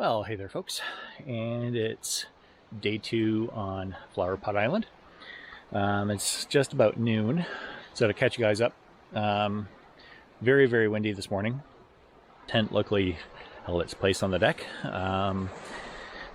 Well, hey there folks, and it's day 2 on Flowerpot Island. It's just about noon, so to catch you guys up, very, very windy this morning. Tent luckily held its place on the deck,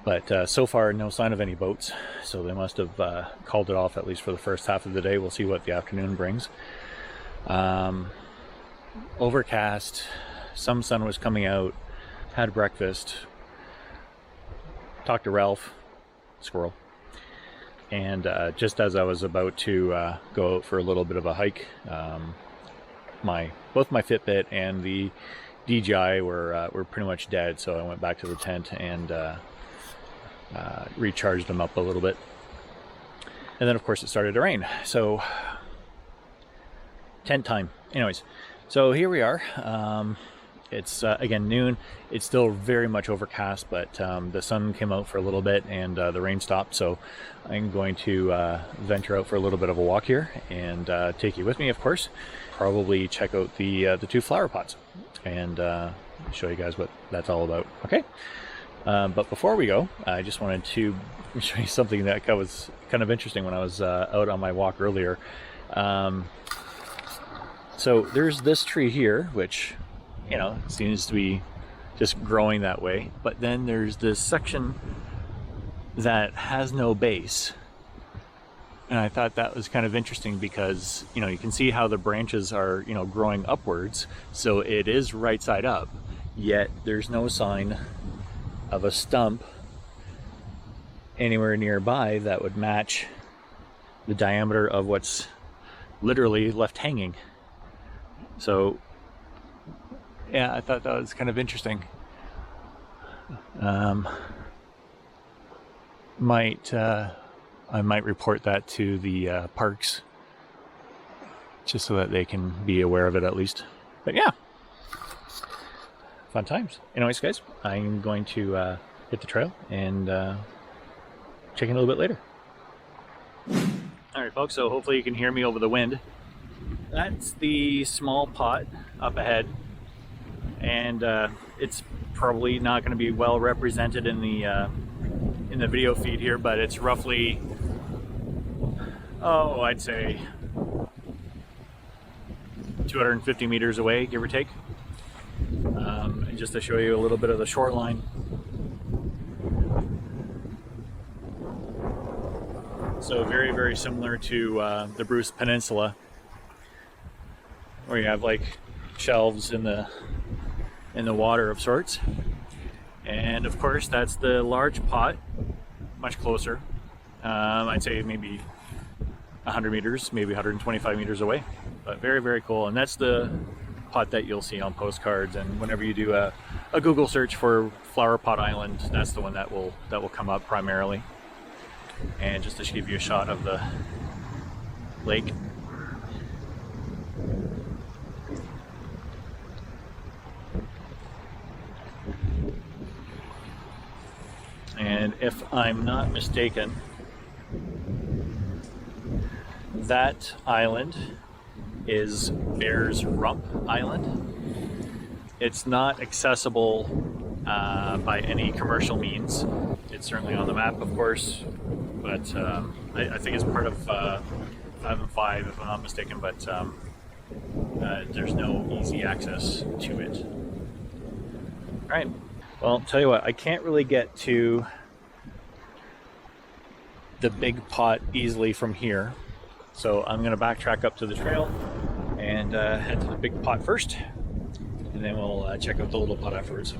but so far no sign of any boats, so they must have called it off at least for the first half of the day. We'll see what the afternoon brings. Overcast, some sun was coming out, had breakfast, talked to Ralph, squirrel, and just as I was about to go out for a little bit of a hike, both my Fitbit and the DJI were pretty much dead, so I went back to the tent and recharged them up a little bit. And then of course it started to rain, so tent time. Anyways, so here we are. It's again noon. It's still very much overcast, but the sun came out for a little bit and the rain stopped, so I'm going to venture out for a little bit of a walk here and take you with me, of course. Probably check out the 2 flower pots and show you guys what that's all about. Okay, but before we go, I just wanted to show you something that was kind of interesting when I was out on my walk earlier. So there's this tree here, which seems to be just growing that way, but then there's this section that has no base, and I thought that was kind of interesting because you can see how the branches are growing upwards, so it is right side up, yet there's no sign of a stump anywhere nearby that would match the diameter of what's literally left hanging. So yeah, I thought that was kind of interesting. I might report that to the parks, just so that they can be aware of it at least. But yeah, fun times. Anyways, guys, I'm going to hit the trail and check in a little bit later. All right, folks. So hopefully you can hear me over the wind. That's the small pot up ahead. And it's probably not going to be well represented in the video feed here, but it's roughly, I'd say 250 meters away, give or take. And just to show you a little bit of the shoreline. So very, very similar to the Bruce Peninsula, where you have like shelves in the water of sorts. And of course that's the large pot, much closer. I'd say maybe 100 meters, maybe 125 meters away, but very, very cool. And that's the pot that you'll see on postcards, and whenever you do a Google search for Flowerpot Island, that's the one that will come up primarily. And just to give you a shot of the lake. And if I'm not mistaken, that island is Bear's Rump Island. It's not accessible by any commercial means. It's certainly on the map, of course, but I think it's part of 5 and 5, if I'm not mistaken, but there's no easy access to it. All right. Well, I'll tell you what, I can't really get to the big pot easily from here, so I'm going to backtrack up to the trail and head to the big pot first, and then we'll check out the little pot afterwards.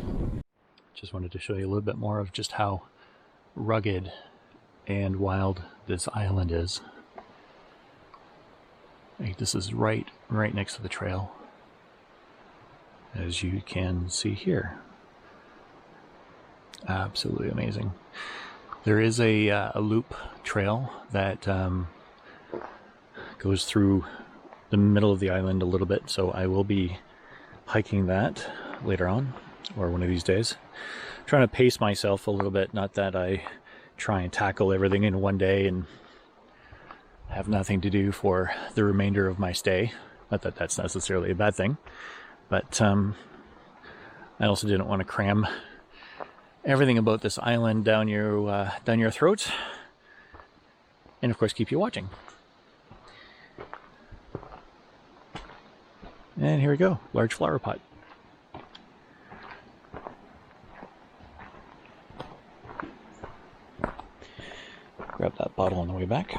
Just wanted to show you a little bit more of just how rugged and wild this island is. Like, this is right next to the trail, as you can see here. Absolutely amazing. There is a loop trail that goes through the middle of the island a little bit, so I will be hiking that later on, or one of these days. I'm trying to pace myself a little bit, not that I try and tackle everything in one day and have nothing to do for the remainder of my stay. Not that that's necessarily a bad thing, but I also didn't want to cram everything about this island down your throats, and of course keep you watching. And here we go, large flower pot. Grab that bottle on the way back.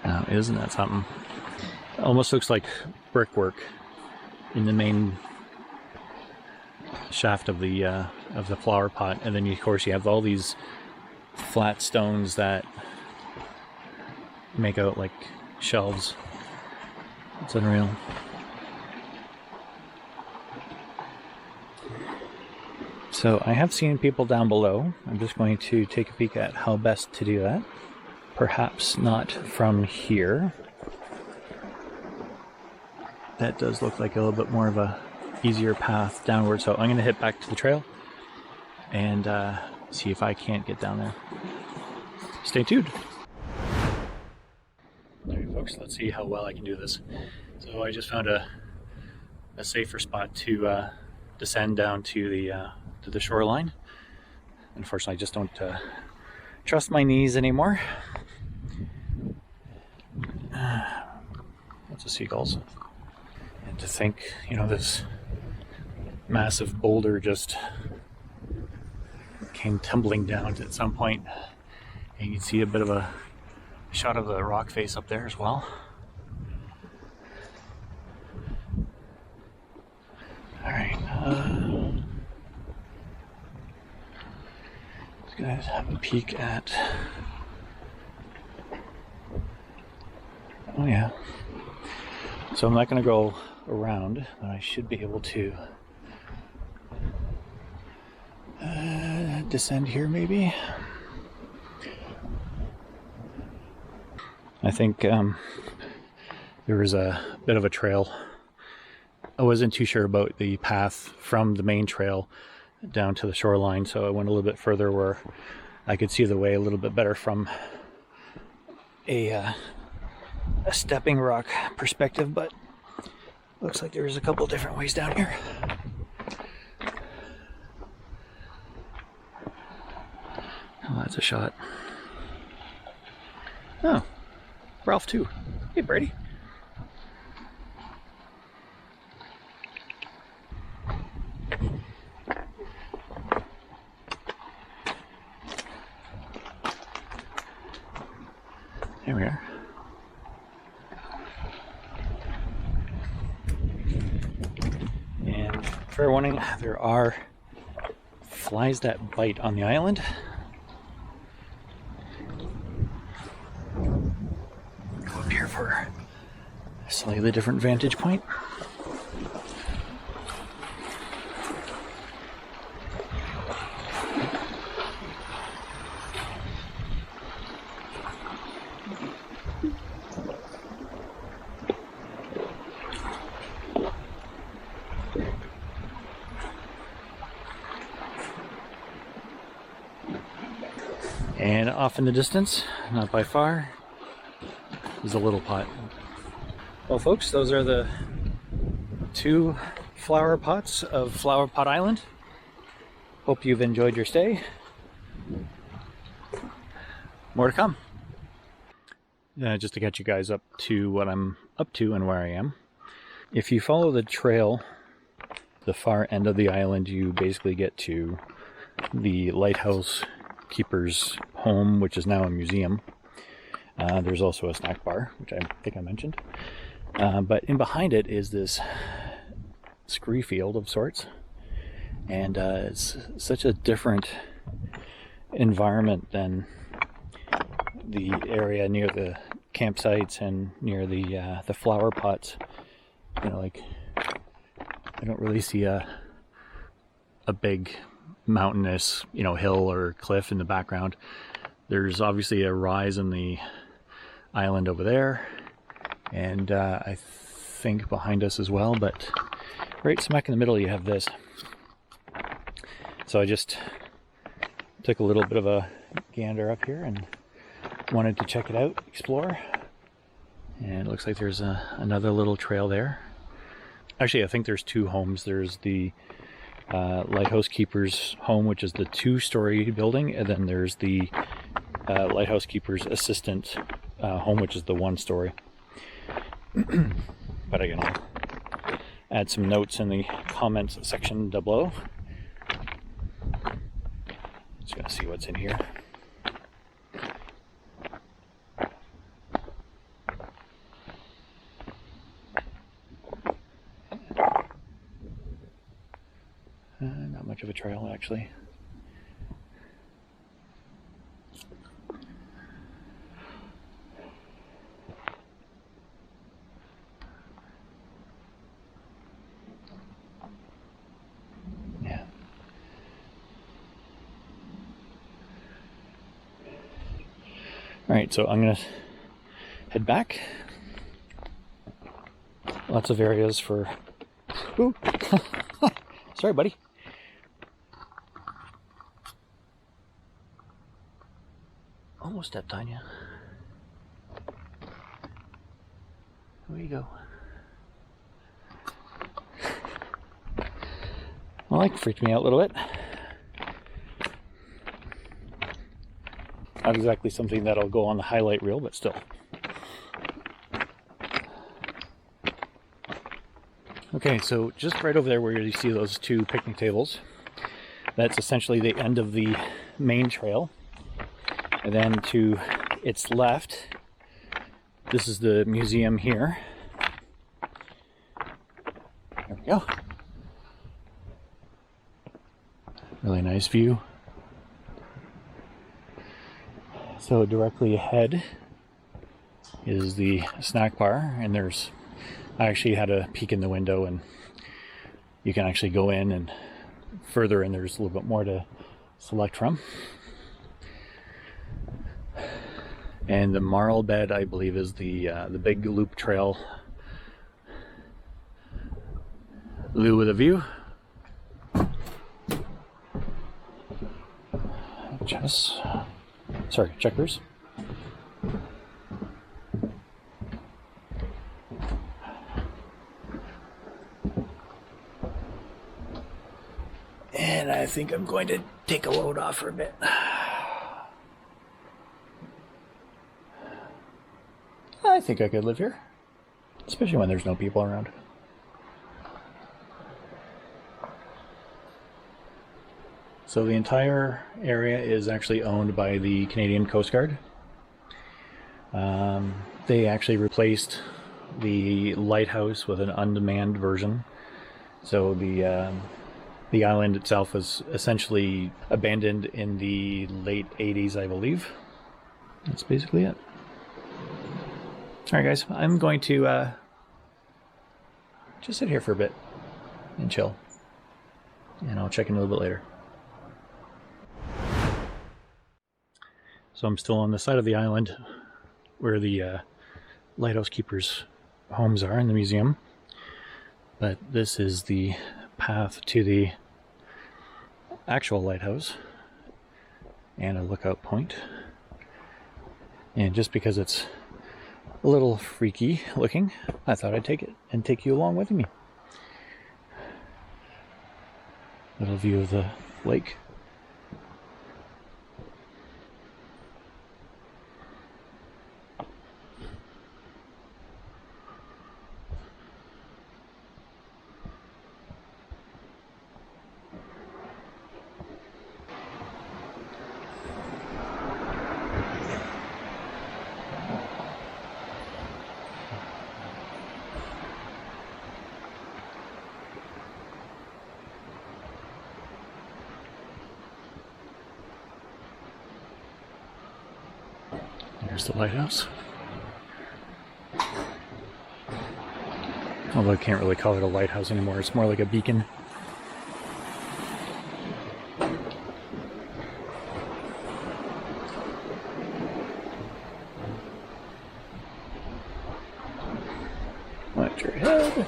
Now, isn't that something? It almost looks like brickwork in the main shaft of the flower pot, and then of course you have all these flat stones that make out like shelves. It's unreal. So I have seen people down below. I'm just going to take a peek at how best to do that. Perhaps not from here. That does look like a little bit more of a easier path downward, so I'm going to head back to the trail and see if I can't get down there. Stay tuned. Alright folks, let's see how well I can do this. So I just found a safer spot to descend down to the shoreline. Unfortunately, I just don't trust my knees anymore. Lots of seagulls. And to think, you know, this massive boulder just came tumbling down at some point, and you can see a bit of a shot of the rock face up there as well. Alright, let's guys have a peek at, oh yeah, so I'm not going to go around, but I should be able to descend here maybe. I think there was a bit of a trail. I wasn't too sure about the path from the main trail down to the shoreline, so I went a little bit further where I could see the way a little bit better from a stepping rock perspective, but looks like there's a couple different ways down here. Oh, that's a shot. Oh, Ralph too. Hey, Brady. There we are. And fair warning, there are flies that bite on the island. Go up here for a slightly different vantage point. And off in the distance, not by far, is a little pot. Well folks, those are the two flower pots of Flowerpot Island. Hope you've enjoyed your stay. More to come. Just to get you guys up to what I'm up to and where I am. If you follow the trail, the far end of the island, you basically get to the lighthouse keeper's home, which is now a museum. There's also a snack bar, which I think I mentioned. But in behind it is this scree field of sorts. And it's such a different environment than the area near the campsites and near the flower pots. You know, like, I don't really see a big mountainous, you know, hill or cliff in the background. There's obviously a rise in the island over there, and I think behind us as well, but right smack in the middle you have this. So I just took a little bit of a gander up here and wanted to check it out, explore. And it looks like there's another little trail there. Actually, I think there's two homes. There's the lighthouse keeper's home, which is the 2-story building, and then there's the lighthouse keeper's assistant home, which is the 1-story. But again, I'll add some notes in the comments section down below. Just gonna see what's in here. Not much of a trail, actually. Yeah. Alright, so I'm gonna head back. Lots of areas for... Ooh! Sorry, buddy. Almost stepped on you. There you go. Well, that freaked me out a little bit. Not exactly something that'll go on the highlight reel, but still. Okay, so just right over there where you see those two picnic tables, that's essentially the end of the main trail. And then to its left, this is the museum here. There we go. Really nice view. So directly ahead is the snack bar, and there's, I actually had a peek in the window, and you can actually go in, and further in there's a little bit more to select from. And the marl bed, I believe, is the big loop trail. Lou with a view. Chess. Sorry, checkers. And I think I'm going to take a load off for a bit. I think I could live here, especially when there's no people around. So the entire area is actually owned by the Canadian Coast Guard. They actually replaced the lighthouse with an unmanned version. So the island itself was essentially abandoned in the late 80s, I believe. That's basically it. Alright guys, I'm going to just sit here for a bit and chill. And I'll check in a little bit later. So I'm still on the side of the island where the lighthouse keepers' homes are in the museum. But this is the path to the actual lighthouse and a lookout point. And just because it's a little freaky looking, I thought I'd take it and take you along with me. Little view of the lake. There's the lighthouse. Although I can't really call it a lighthouse anymore, it's more like a beacon. Straight ahead.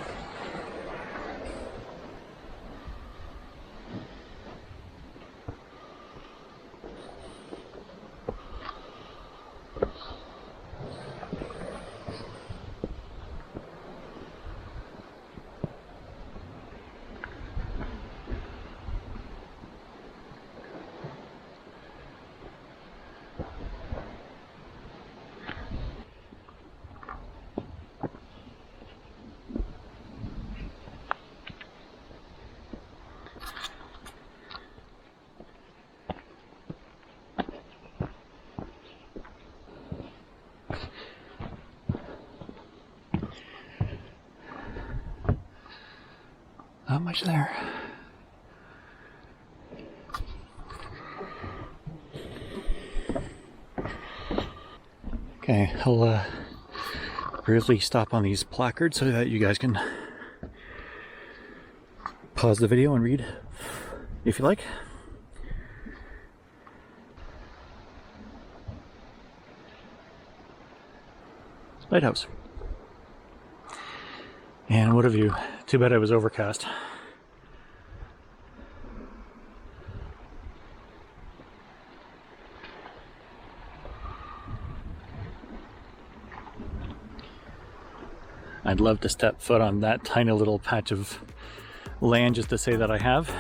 Not much there. Okay, I'll briefly stop on these placards so that you guys can pause the video and read if you like. Lighthouse. And what a view. Too bad it was overcast. I'd love to step foot on that tiny little patch of land just to say that I have.